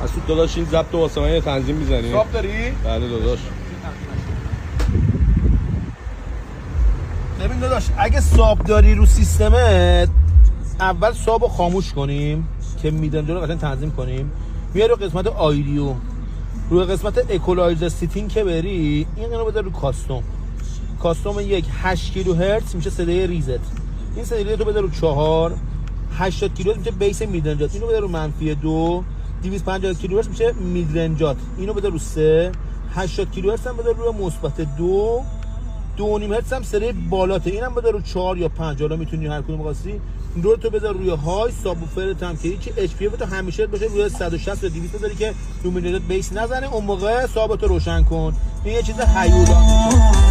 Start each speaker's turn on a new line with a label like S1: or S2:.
S1: مسعود داداش این ضبط واسه من یه تنظیم میزنی؟
S2: ساب داری؟
S1: بله داداش.
S2: ببین داداش اگه ساب داری رو سیستمت اول ساب رو خاموش کنیم که میدن رو قشنگ تنظیم کنیم. میای رو قسمت آیدیو، روی قسمت اکولایزر سیتینگ که بری این رو بذار رو کاستوم. کاستوم 8 کیلو هرتز میشه صدای ریزت. این صدای ریزت رو بذار رو 4. 80 کیلو هرتز میشه بیس میدرنجات. اینو بذار رو -2. 250 کیلو هرتز میشه میدرنجات. اینو بذار رو 3. 80 کیلو هرتز هم بذار رو -2. 2.5 هرتز هم سری بالاته. اینم بذار رو 4 یا 5. حالا میتونی هر کدوم خاصی. رو تو بذار روی های. سابوفرت هم که هیچ اچ پی تو همیشه باشه روی 160 یا 200 بذاری که لومینیت بیس نزنه. اون موقع سابتو روشن کن. این یه چیز هیولا.